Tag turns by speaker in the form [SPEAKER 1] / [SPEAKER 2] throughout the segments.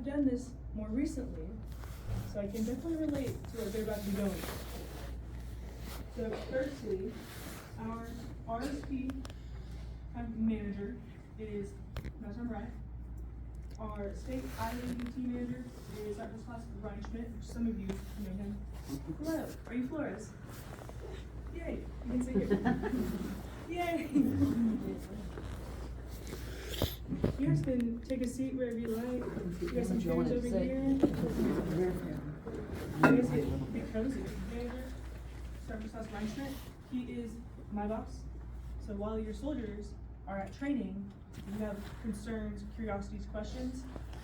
[SPEAKER 1] have done this more recently, so I can definitely relate to what they're about to be going through. So firstly, our RSP manager is Master Brian. Our state IABT manager is Dr. Class Ryan Schmidt, which some of you know him. Hello, are you Flores? Yay, you can say it. Yay! You guys can take a seat wherever you like. You got some chairs over here. You guys get cozy. Manager, Dr. Class Ryan Schmidt. He is my boss. So while your soldiers are at training, if you have concerns, curiosities, questions,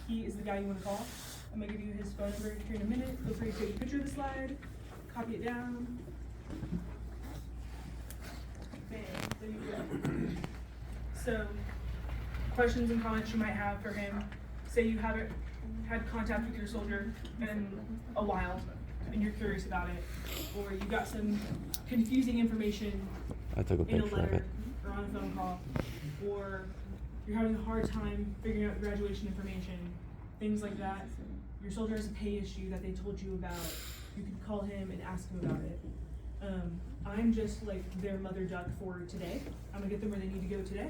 [SPEAKER 1] he is the guy you want to call. I'm going to give you his phone number here in a minute. Feel free to take a picture of the slide, copy it down. Bam, there you go. So, questions and comments you might have for him. Say you haven't had contact with your soldier in a while and you're curious about it, or you got some confusing information in a letter or on a phone call, or you're having a hard time figuring out graduation information, things like that. Your soldier has a pay issue that they told you about. You could call him and ask him about it. I'm just like their mother duck for today. I'm gonna get them where they need to go today.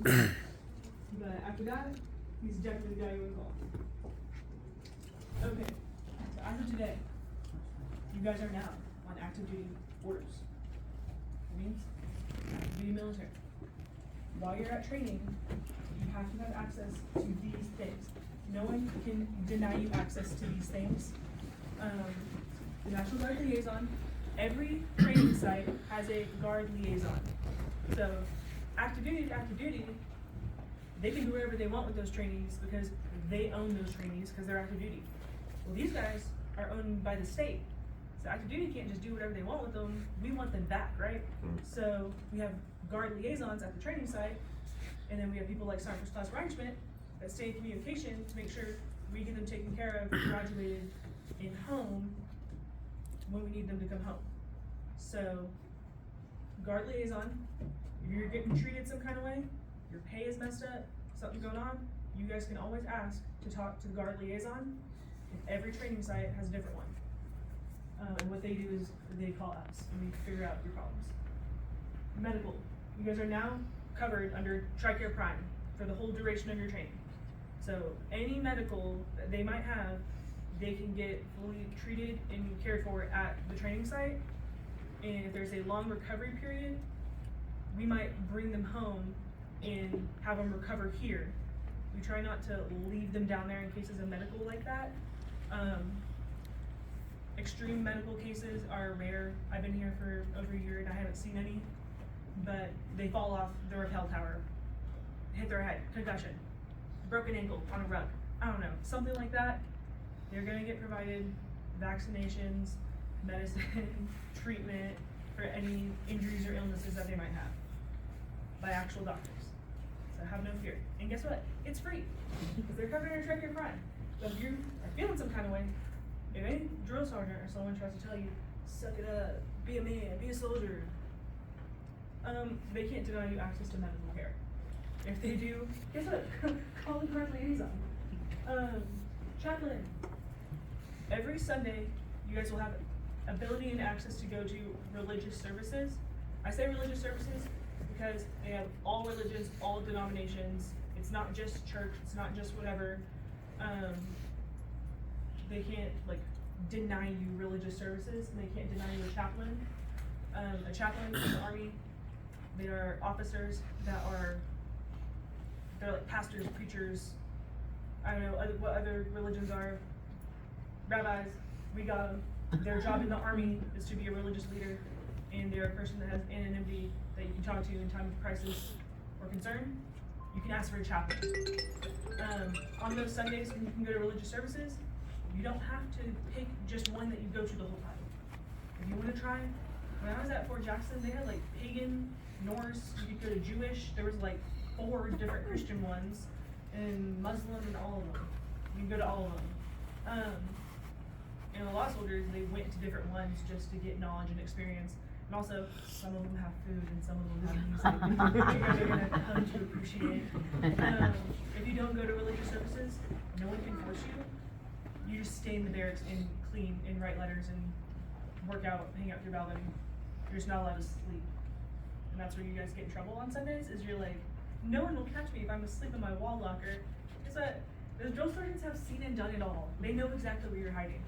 [SPEAKER 1] But after that, he's definitely the guy you want to call. Okay, so after today, you guys are now on active duty orders. It means active duty military. While you're at training, you have to have access to these things. No one can deny you access to these things. The National Guard liaison, every training site has a guard liaison. So active duty to active duty, they can do whatever they want with those trainees because they own those trainees because they're active duty. Well, these guys are owned by the state. So active duty can't just do whatever they want with them. We want them back, right? So we have guard liaisons at the training site, and then we have people like Sergeant First Class Ryan Schmidt that stay in communication to make sure we get them taken care of, graduated, in home when we need them to come home. So guard liaison, if you're getting treated some kind of way, your pay is messed up, something going on, you guys can always ask to talk to the guard liaison. And every training site has a different one. And what they do is they call us and we figure out your problems. Medical, you guys are now covered under TRICARE Prime for the whole duration of your training. So any medical that they might have, they can get fully treated and cared for at the training site. And if there's a long recovery period, we might bring them home and have them recover here. We try not to leave them down there in cases of medical like that. Extreme medical cases are rare. I've been here for over a year and I haven't seen any, but they fall off the rappel tower, hit their head, concussion, broken ankle on a rug, I don't know, something like that. They're gonna get provided vaccinations, medicine, treatment for any injuries or illnesses that they might have by actual doctors. So have no fear. And guess what? It's free because they're covered under TRICARE Prime. So if you are feeling some kind of way, if any drill sergeant or someone tries to tell you, suck it up, be a man, be a soldier, they can't deny you access to medical care. If they do, guess what? Call the guard liaison. Chaplain. Every Sunday, you guys will have ability and access to go to religious services. I say religious services because they have all religions, all denominations. It's not just church, it's not just whatever. They can't like deny you religious services, and they can't deny you a chaplain. A chaplain in the Army, they are officers that are, they're like pastors, preachers, I don't know what other religions are, rabbis, we got them. Their job in the Army is to be a religious leader, and they're a person that has anonymity that you can talk to in time of crisis or concern. You can ask for a chaplain. On those Sundays when you can go to religious services, you don't have to pick just one that you go to the whole time. If you want to try, when I was at Fort Jackson, they had like pagan, Norse, you could go to Jewish, there was like 4 different Christian ones, and Muslim and all of them. You can go to all of them. And a lot of soldiers, they went to different ones just to get knowledge and experience. And also, some of them have food and some of them have music. You guys are gonna come to appreciate. If you don't go to religious services, no one can force you. You just stay in the barracks and clean and write letters and work out, hang out with your balcony. You're just not allowed to sleep. And that's where you guys get in trouble on Sundays, is you're like, no one will catch me if I'm asleep in my wall locker. It's that the drill sergeants have seen and done it all. They know exactly where you're hiding.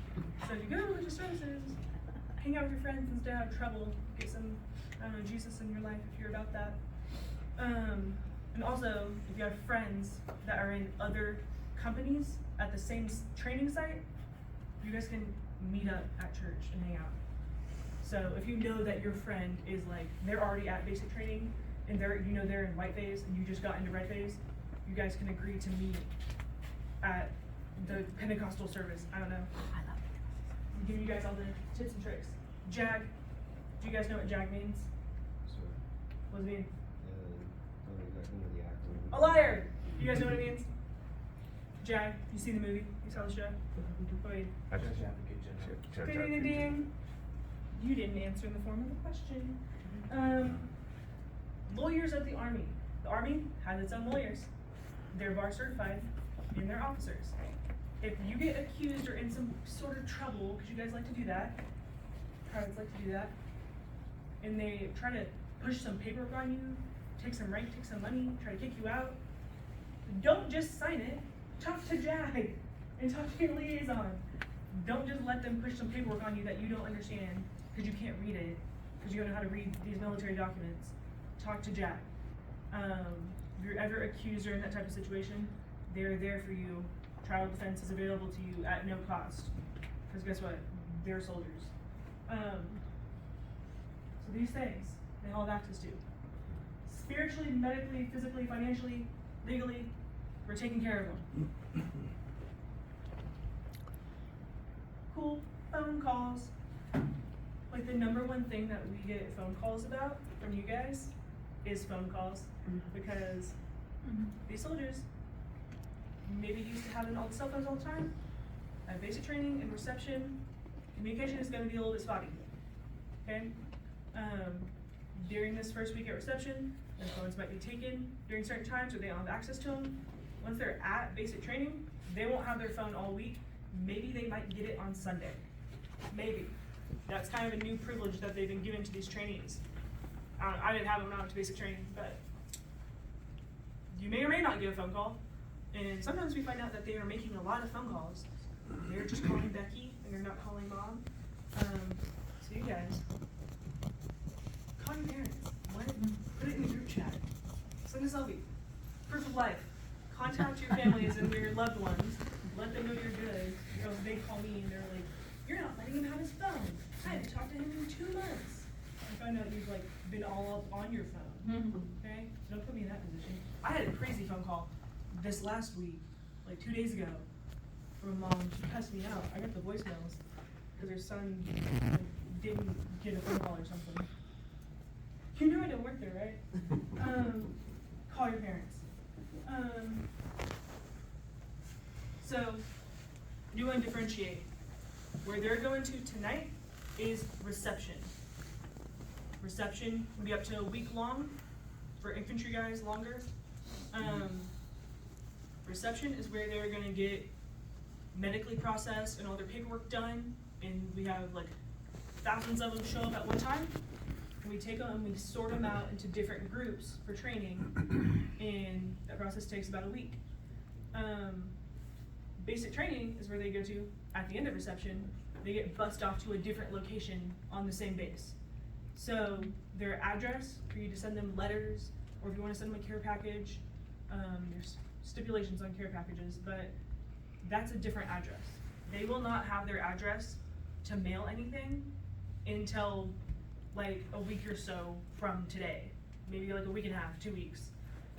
[SPEAKER 1] So if you go to religious services, hang out with your friends instead of have trouble, get some, I don't know, Jesus in your life if you're about that. And also, if you have friends that are in other companies at the same training site, you guys can meet up at church and hang out. So if you know that your friend is like, they're already at basic training and they're in white phase and you just got into red phase, you guys can agree to meet at the Pentecostal service. I don't know. I'm giving you guys all the tips and tricks. JAG. Do you guys know what JAG means?
[SPEAKER 2] Sure.
[SPEAKER 1] What does it mean?
[SPEAKER 2] Don't exactly know the acronym.
[SPEAKER 1] A liar! You guys know what it means? Jag, you seen the movie? You saw the show? Wait.
[SPEAKER 3] I just
[SPEAKER 1] Ding, ding, ding, ding. You didn't answer in the form of the question. Lawyers of the Army. The Army has its own lawyers. They're bar certified and they're officers. If you get accused or in some sort of trouble, because you guys like to do that, privates like to do that, and they try to push some paperwork on you, take some rank, take some money, try to kick you out, don't just sign it. Talk to JAG and talk to your liaison. Don't just let them push some paperwork on you that you don't understand because you can't read it, because you don't know how to read these military documents. Talk to JAG. If you're ever accused or in that type of situation, they're there for you. Trial defense is available to you at no cost. Because guess what? They're soldiers. So these things, they all have access to. Spiritually, medically, physically, financially, legally, we're taking care of them. Cool phone calls. Like the number one thing that we get phone calls about from you guys is phone calls. Because these soldiers maybe used to having all the cell phones all the time. At basic training and reception, communication is going to be a little bit spotty. Okay? During this first week at reception, their phones might be taken during certain times where they don't have access to them. Once they're at basic training, they won't have their phone all week. Maybe they might get it on Sunday. Maybe. That's kind of a new privilege that they've been given to these trainees. I didn't have them when I went to basic training, but you may or may not get a phone call. And sometimes we find out that they are making a lot of phone calls. They're just calling Becky and they're not calling mom. So you guys, call your parents. Put it in the group chat. Send a selfie. Proof of life. Contact your families and your loved ones. Let them know you're good. You know, they call me and they're like, you're not letting him have his phone. I haven't talked to him in 2 months. I find out you've like been all up on your phone. Okay? So don't put me in that position. I had a crazy phone call this last week, like 2 days ago, from mom. She cussed me out. I got the voicemails because her son didn't get a phone call or something. You know I don't work there, right? Call your parents. So, you want to differentiate. Where they're going to tonight is reception. Reception will be up to a week long. For infantry guys, longer. Reception is where they're going to get medically processed and all their paperwork done. And we have like thousands of them show up at one time. And we take them and we sort them out into different groups for training. And that process takes about a week. Basic training is where they go to at the end of reception. They get bussed off to a different location on the same base. So their address for you to send them letters, or if you want to send them a care package, there's stipulations on care packages, but that's a different address. They will not have their address to mail anything until like a week or so from today, maybe like a week and a half, 2 weeks.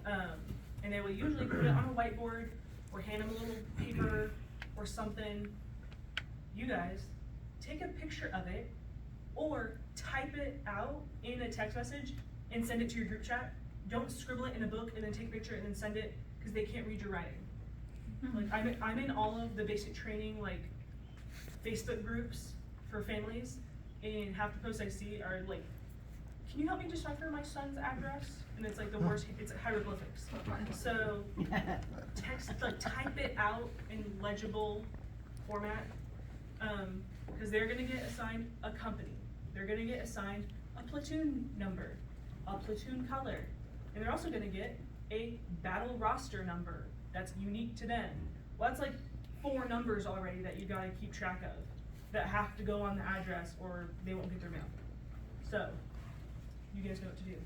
[SPEAKER 1] And they will usually put it on a whiteboard or hand them a little paper or something. You guys, take a picture of it or type it out in a text message and send it to your group chat. Don't scribble it in a book and then take a picture and then send it because they can't read your writing. Like I'm in all of the basic training like Facebook groups for families, and half the posts I see are like can you help me decipher my son's address? And it's like the worst, it's hieroglyphics. So type it out in legible format, because they're gonna get assigned a company. They're gonna get assigned a platoon number, a platoon color, and they're also gonna get a battle roster number that's unique to them. Well, that's like 4 numbers already that you gotta keep track of that have to go on the address or they won't get their mail. So, you guys know what to do.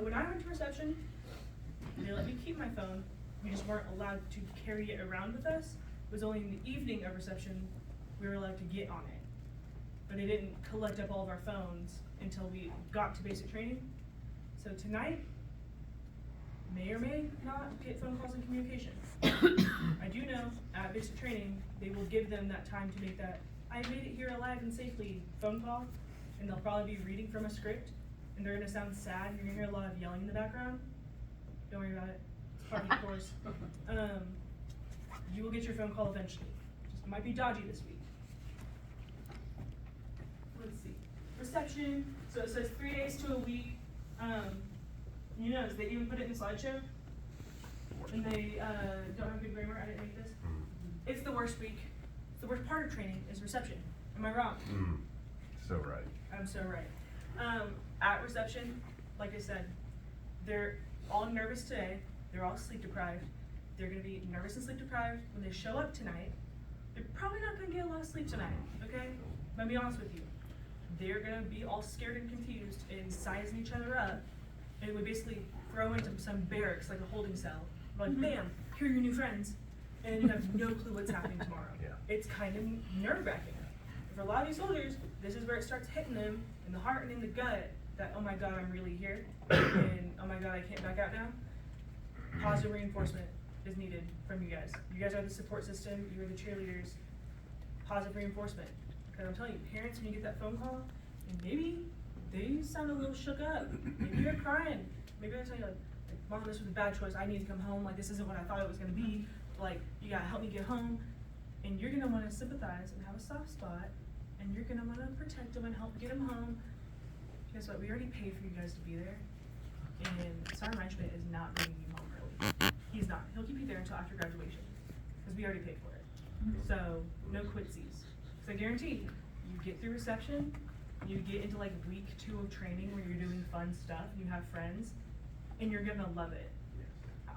[SPEAKER 1] When I went to reception, they let me keep my phone. We just weren't allowed to carry it around with us. It was only in the evening of reception we were allowed to get on it. But they didn't collect up all of our phones until we got to basic training. So tonight, may or may not get phone calls and communication. I do know at basic training, they will give them that time to make that "I made it here alive and safely" phone call, and they'll probably be reading from a script, and they're gonna sound sad, and you're gonna hear a lot of yelling in the background. Don't worry about it, it's part of the course. You will get your phone call eventually. Just might be dodgy this week. Let's see, reception, so it says 3 days to a week. You notice they even put it in the slideshow, and they don't have good grammar. I didn't make this. It's the worst week. The worst part of training is reception. Am I wrong?
[SPEAKER 3] So right.
[SPEAKER 1] I'm so right. At reception, like I said, they're all nervous today. They're all sleep deprived. They're gonna be nervous and sleep deprived when they show up tonight. They're probably not gonna get a lot of sleep tonight, okay? Let me be honest with you. They're gonna be all scared and confused and sizing each other up, and we basically throw into some barracks like a holding cell. We're like, bam, here are your new friends, and you have no clue what's happening tomorrow.
[SPEAKER 3] Yeah.
[SPEAKER 1] It's kind of nerve-wracking. For a lot of these soldiers, this is where it starts hitting them in the heart and in the gut that, oh my God, I'm really here, and oh my God, I can't back out now. Positive reinforcement is needed from you guys. You guys are the support system, you are the cheerleaders. Positive reinforcement. Because I'm telling you, parents, when you get that phone call, and maybe they sound a little shook up, maybe you're crying, maybe they're telling you like, Mom, this was a bad choice, I need to come home, like this isn't what I thought it was gonna be, like you gotta help me get home, and you're gonna wanna sympathize and have a soft spot, and you're gonna wanna protect them and help get them home. Guess what, we already paid for you guys to be there, and Sergeant Reinschmidt is not bringing you home early. He's not, he'll keep you there until after graduation, because we already paid for it. So, no quitsies. So I guarantee, you get through reception, you get into like week 2 of training where you're doing fun stuff, and you have friends, and you're gonna love it.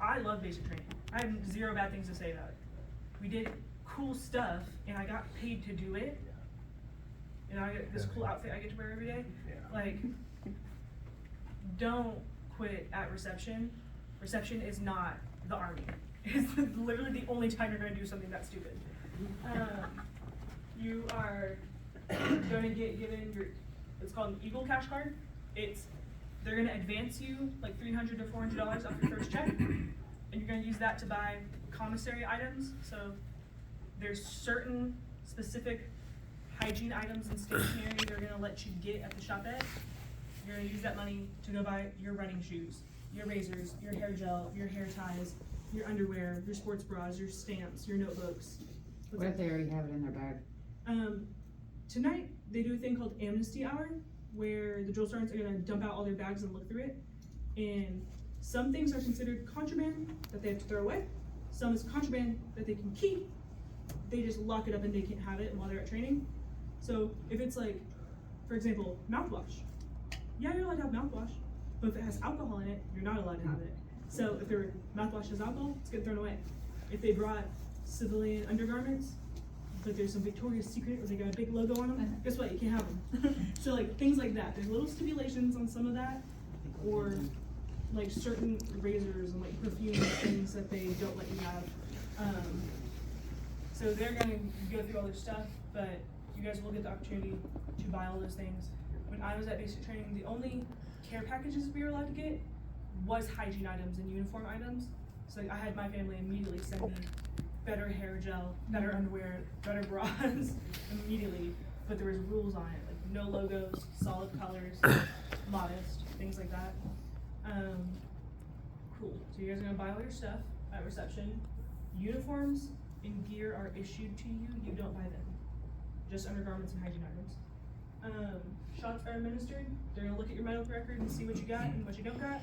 [SPEAKER 1] I love basic training. I have 0 bad things to say about it. We did cool stuff, and I got paid to do it. And I get this cool outfit I get to wear every day. Like, don't quit at reception. Reception is not the Army. It's literally the only time you're gonna do something that stupid. You are gonna get given your, it's called an Eagle Cash Card. They're gonna advance you like $300 to $400 off your first check, and you're gonna use that to buy commissary items. So there's certain specific hygiene items and stationery they're gonna let you get at the shopette. You're gonna use that money to go buy your running shoes, your razors, your hair gel, your hair ties, your underwear, your sports bras, your stamps, your notebooks.
[SPEAKER 4] What if they already have it in their bag?
[SPEAKER 1] Tonight, they do a thing called Amnesty Hour, where the drill sergeants are gonna dump out all their bags and look through it. And some things are considered contraband that they have to throw away. Some is contraband that they can keep. They just lock it up and they can't have it while they're at training. So if it's like, for example, mouthwash. Yeah, you're allowed to have mouthwash, but if it has alcohol in it, you're not allowed to have it. So if their mouthwash has alcohol, it's getting thrown away. If they brought civilian undergarments, but there's some Victoria's Secret or they got a big logo on them, guess what, you can't have them. So like things like that, there's little stipulations on some of that, or like certain razors and like perfume and things that they don't let you have. So they're gonna go through all their stuff, but you guys will get the opportunity to buy all those things. When I was at basic training, the only care packages we were allowed to get was hygiene items and uniform items. So like, I had my family immediately send me better hair gel, better underwear, better bras immediately, but there was rules on it, like no logos, solid colors, modest, things like that. Cool, so you guys are gonna buy all your stuff at reception. Uniforms and gear are issued to you, you don't buy them. Just undergarments and hygiene items. Shots are administered. They're gonna look at your medical record and see what you got and what you don't got.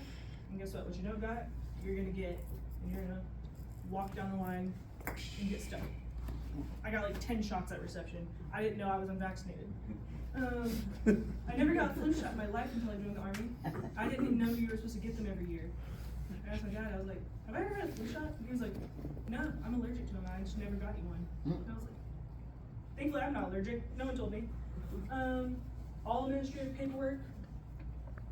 [SPEAKER 1] And guess what? What you don't got, you're gonna get, and you're gonna walk down the line and get stuck. I got like 10 shots at reception. I didn't know I was unvaccinated. I never got a flu shot in my life until I joined the army. I didn't even know you were supposed to get them every year. I asked my dad, I was like, have I ever had a flu shot? And he was like, no, I'm allergic to them. I just never got you one. And I was like, thankfully I'm not allergic. No one told me. All administrative paperwork.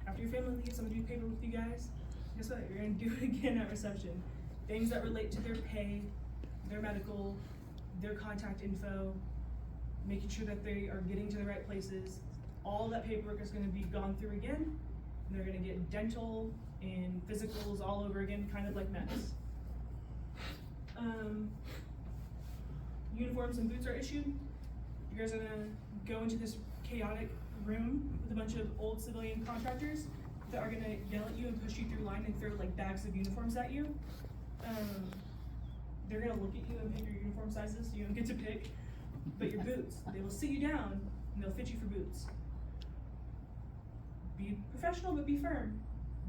[SPEAKER 1] After your family leaves, I'm gonna do paper with you guys. Guess what? You're gonna do it again at reception. Things that relate to their pay, their medical, their contact info, making sure that they are getting to the right places. All that paperwork is gonna be gone through again. And they're gonna get dental and physicals all over again, kind of like METS. Uniforms and boots are issued. You guys are gonna go into this chaotic room with a bunch of old civilian contractors that are gonna yell at you and push you through line and throw like bags of uniforms at you. They're gonna look at you and pick your uniform sizes, so you don't get to pick. But your boots, they will sit you down and they'll fit you for boots. Be professional, but be firm.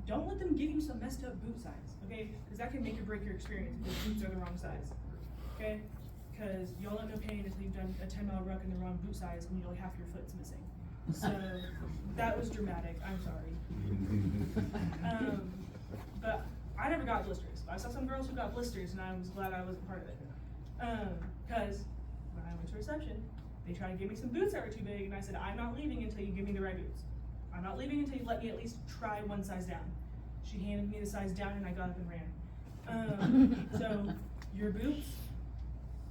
[SPEAKER 1] Don't let them give you some messed up boot size, okay? Because that can make or break your experience if your boots are the wrong size, okay? Because y'all don't know pain until you've done a 10-mile ruck in the wrong boot size and half your foot's missing. So that was dramatic. I'm sorry. But I never got blisters. I saw some girls who got blisters, and I was glad I wasn't part of it. Because when I went to reception, they tried to give me some boots that were too big, and I said, I'm not leaving until you give me the right boots. I'm not leaving until you let me at least try one size down. She handed me the size down, and I got up and ran. So your boots,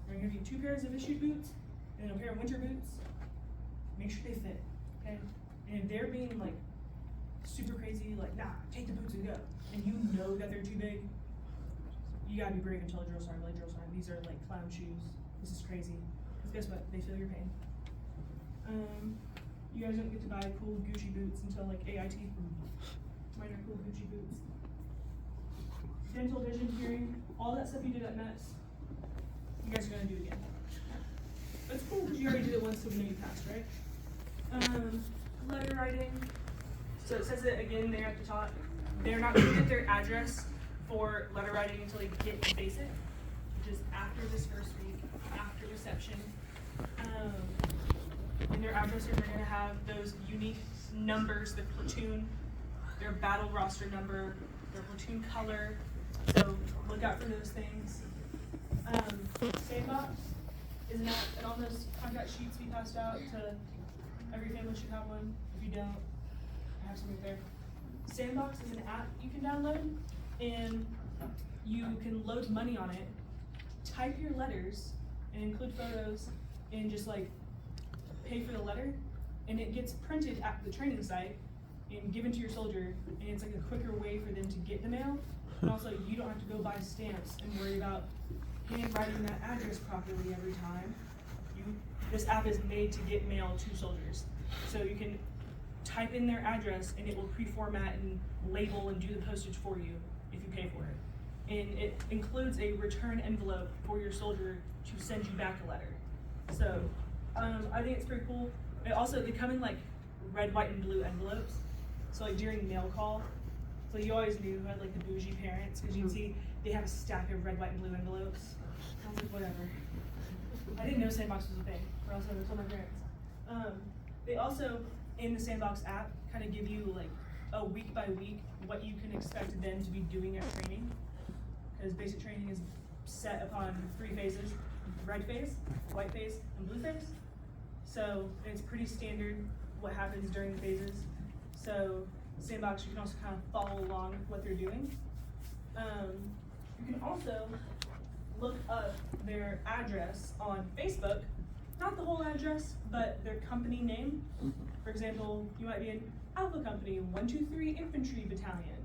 [SPEAKER 1] we're gonna give you 2 pairs of issued boots and a pair of winter boots. Make sure they fit, okay? And if they're being like super crazy, like, nah, take the boots and go, and you know that they're too big, you gotta be brave and tell a drill sergeant, like, drill sergeant, these are like clown shoes. This is crazy. Because guess what? They feel your pain. You guys don't get to buy cool Gucci boots until like AIT. Mine are cool Gucci boots. Dental, vision, hearing, all that stuff you did at METS, you guys are gonna do again. That's cool because you already did it once, so we know you passed, right? Letter writing. So it says it again there at the top. They're not gonna get their address for letter writing until they get basic, which is after this first week, after reception. In their addresses, they're gonna have those unique numbers, the platoon, their battle roster number, their platoon color. So look out for those things. Sandbox is an app, and on those contact sheets we passed out to every family should have one. If you don't, I have some right there. Sandbox is an app you can download, and you can load money on it, type your letters, and include photos, and just like pay for the letter, and it gets printed at the training site and given to your soldier, and it's like a quicker way for them to get the mail. And also, you don't have to go buy stamps and worry about handwriting that address properly every time. This app is made to get mail to soldiers. So you can type in their address and it will pre-format and label and do the postage for you if you pay for it. And it includes a return envelope for your soldier to send you back a letter. So I think it's pretty cool. They come in like red, white, and blue envelopes. So like during mail call, so you always knew who had like the bougie parents, because you'd see they have a stack of red, white, and blue envelopes. I was like, whatever. I didn't know Sandbox was a thing, or else I would tell my parents. They also, in the Sandbox app, kind of give you like a week by week what you can expect them to be doing at training. Because basic training is set upon 3 phases: red phase, white phase, and blue phase. So it's pretty standard what happens during the phases. So Sandbox, you can also kind of follow along with what they're doing. You can also look up their address on Facebook, not the whole address, but their company name. For example, you might be in Alpha Company 123 Infantry Battalion.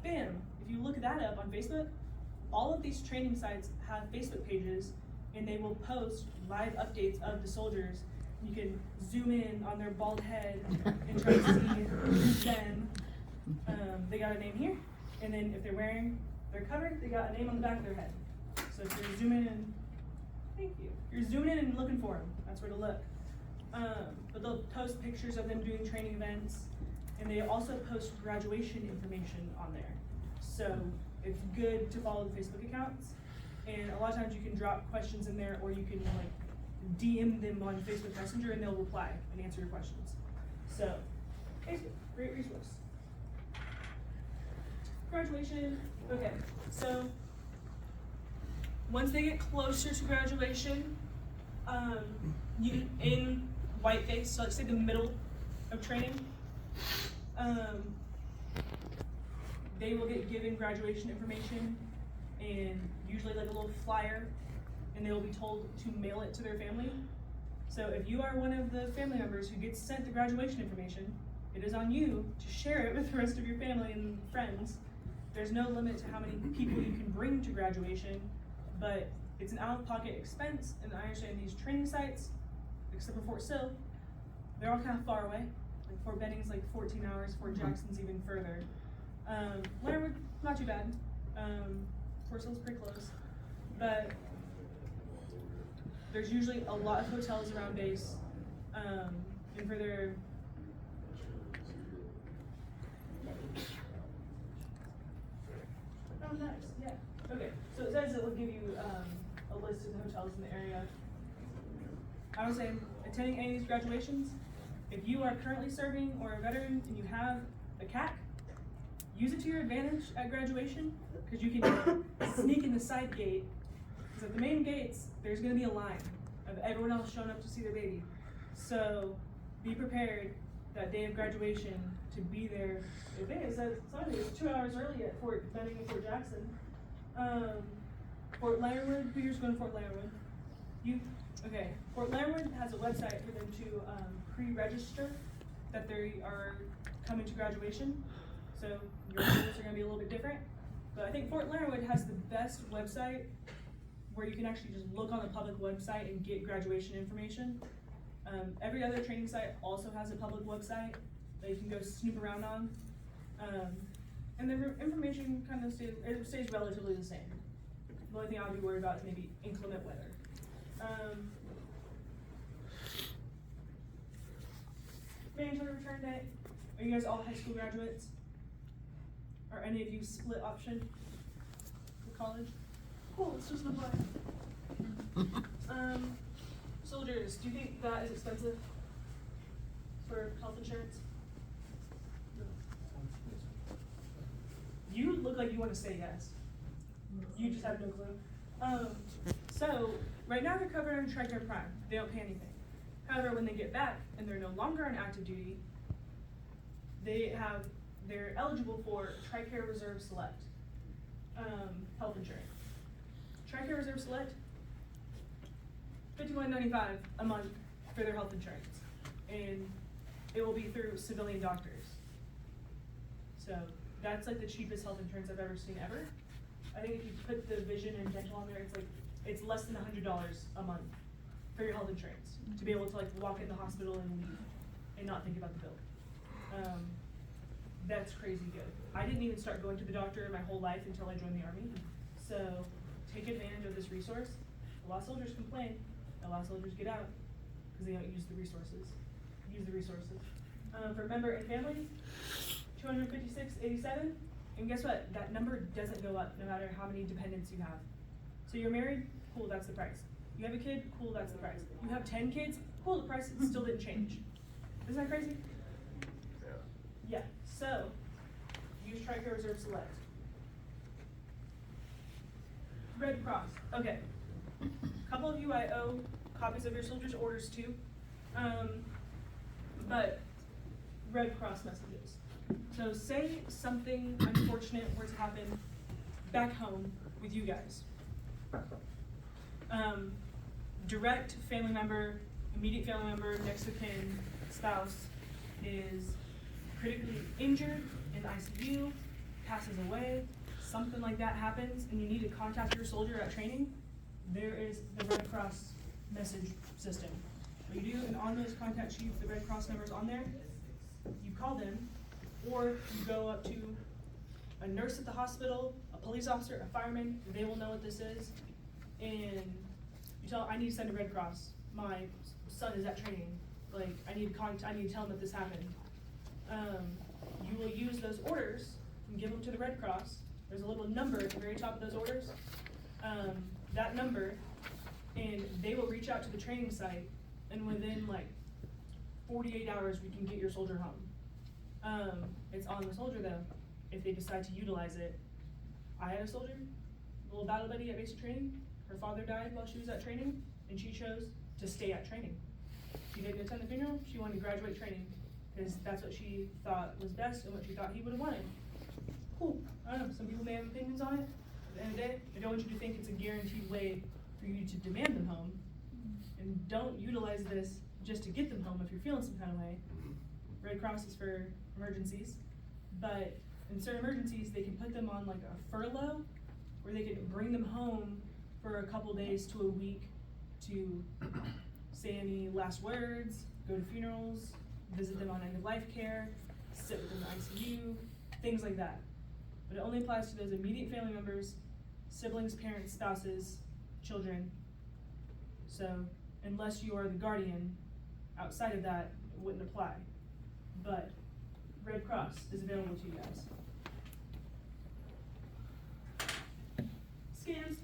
[SPEAKER 1] Bam! If you look that up on Facebook, all of these training sites have Facebook pages, and they will post live updates of the soldiers. You can zoom in on their bald head and try to see them. They got a name here, and then if they're wearing their cover, they got a name on the back of their head. So if you're zooming in Thank you. You're zooming in and looking for them. That's where to look. But they'll post pictures of them doing training events, and they also post graduation information on there. So it's good to follow the Facebook accounts, and a lot of times you can drop questions in there, or you can like DM them on Facebook Messenger, and they'll reply and answer your questions. So, Facebook, great resource. Graduation. Okay, so once they get closer to graduation, you in whiteface, so let's say the middle of training, they will get given graduation information and usually like a little flyer, and they will be told to mail it to their family. So if you are one of the family members who gets sent the graduation information, it is on you to share it with the rest of your family and friends. There's no limit to how many people you can bring to graduation, but it's an out-of-pocket expense, and I understand these training sites, except for Fort Sill, they're all kind of far away. Like Fort Benning's like 14 hours, Fort Jackson's even further. Leonard, not too bad. Fort Sill's pretty close, but there's usually a lot of hotels around base, and for their oh nice, yeah. Okay, so it says it will give you a list of the hotels in the area. I would say attending any of these graduations, if you are currently serving or a veteran and you have a CAC, use it to your advantage at graduation, because you can sneak in the side gate. Because at the main gates, there's going to be a line of everyone else showing up to see their baby. So be prepared that day of graduation to be there. I think it says it's 2 hours early at Fort Benning and Fort Jackson. Fort Leonard, who's going to Fort Leonard? Okay, Fort Leonard has a website for them to pre-register that they are coming to graduation. So your rules are going to be a little bit different. But I think Fort Leonard has the best website where you can actually just look on the public website and get graduation information. Every other training site also has a public website that you can go snoop around on. And the information kind of stays relatively the same. The only thing I would be worried about is maybe inclement weather. Mandatory return date. Are you guys all high school graduates? Are any of you split option for college? Cool, let's just apply. Soldiers, do you think that is expensive for health insurance? You look like you want to say yes. You just have no clue. So right now they're covered under TRICARE Prime. They don't pay anything. However, when they get back and they're no longer on active duty, they're eligible for TRICARE Reserve Select health insurance. TRICARE Reserve Select, $51.95 a month for their health insurance, and it will be through civilian doctors. So that's like the cheapest health insurance I've ever seen ever. I think if you put the vision and dental on there, it's less than $100 a month for your health insurance to be able to like walk in the hospital and leave and not think about the bill. That's crazy good. I didn't even start going to the doctor my whole life until I joined the Army. So take advantage of this resource. A lot of soldiers complain. A lot of soldiers get out because they don't use the resources. For member and family, $256.87. And guess what? That number doesn't go up no matter how many dependents you have. So you're married? Cool, that's the price. You have a kid? Cool, that's the price. You have 10 kids? Cool, the price still didn't change. Isn't that crazy? Yeah, so use TRICARE Reserve Select. Red Cross. Okay. A couple of you I owe copies of your soldiers' orders to. But Red Cross messages. So say something unfortunate were to happen back home with you guys. Direct family member, immediate family member, next of kin, spouse is critically injured in the ICU, passes away, something like that happens, and you need to contact your soldier at training, there is the Red Cross message system. What you do, and on those contact sheets, the Red Cross number's on there, you call them, or you go up to a nurse at the hospital, a police officer, a fireman, they will know what this is, and You tell, I need to send a Red Cross, my son is at training, like, I need to tell him that this happened. You will use those orders and give them to the Red Cross. There's a little number at the very top of those orders. That number, and they will reach out to the training site, and within like 48 hours, we can get your soldier home. It's on the soldier though, if they decide to utilize it. I had a soldier, a little battle buddy at basic training. Her father died while she was at training, and she chose to stay at training. She didn't attend the funeral, she wanted to graduate training, because that's what she thought was best and what she thought he would have wanted. Cool, I don't know, some people may have opinions on it. At the end of the day, I don't want you to think it's a guaranteed way for you to demand them home. And don't utilize this just to get them home if you're feeling some kind of way. Red Cross is for emergencies, but in certain emergencies, they can put them on like a furlough, where they can bring them home for a couple days to a week to say any last words, go to funerals, visit them on end-of-life care, sit with them in the ICU, things like that. But it only applies to those immediate family members, siblings, parents, spouses, children. So unless you are the guardian, outside of that, it wouldn't apply. But Red Cross is available to you guys. Scams.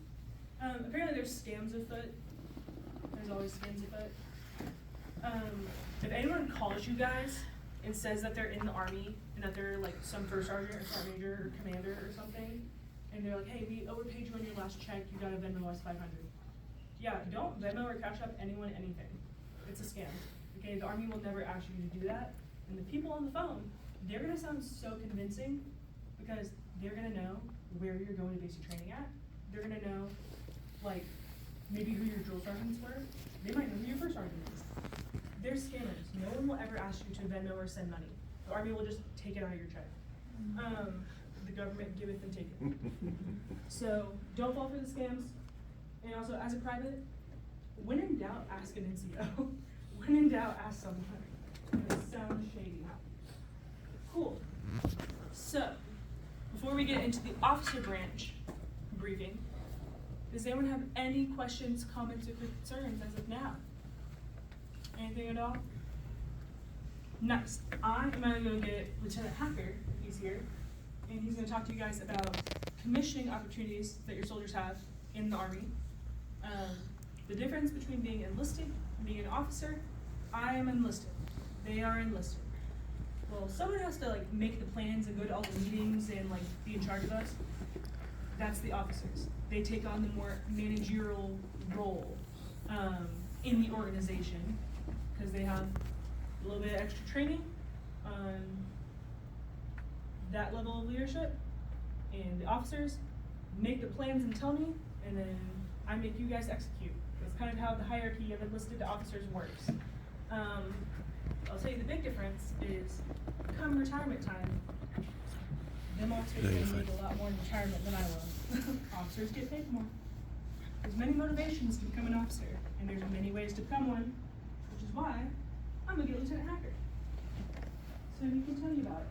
[SPEAKER 1] Apparently there's scams afoot. There's always scams afoot. If anyone calls you guys and says that they're in the Army and that they're like some first sergeant or sergeant major or commander or something, and they're like, hey, we overpaid you on your last check, you gotta Venmo us $500. Yeah, don't Venmo or Cash App anyone anything. It's a scam. Okay, the Army will never ask you to do that. And the people on the phone, they're gonna sound so convincing because they're gonna know where you're going to basic training at. They're gonna know, like, maybe who your drill sergeants were. They might know who your first sergeant is. They're scammers. No one will ever ask you to Venmo or send money. The Army will just take it out of your check. The government giveth and taketh. So don't fall for the scams. And also, as a private, when in doubt, ask an NCO. When in doubt, ask someone. It sounds shady. Cool. So, before we get into the officer branch briefing, does anyone have any questions, comments, or concerns as of now? Anything at all? Next, I'm gonna go get Lieutenant Hacker. He's here, and he's gonna talk to you guys about commissioning opportunities that your soldiers have in the Army. The difference between being enlisted and being an officer. I am enlisted. They are enlisted. Well, someone has to like make the plans and go to all the meetings and like be in charge of us. That's the officers. They take on the more managerial role in the organization because they have a little bit of extra training on that level of leadership. And the officers make the plans and tell me, and then I make you guys execute. That's kind of how the hierarchy of enlisted to officers works. I'll tell you the big difference is come retirement time, them officers make a lot more in retirement than I will. Officers get paid more. There's many motivations to become an officer, and there's many ways to become one, which is why I'm gonna get Lieutenant Hacker. So he can tell you about it.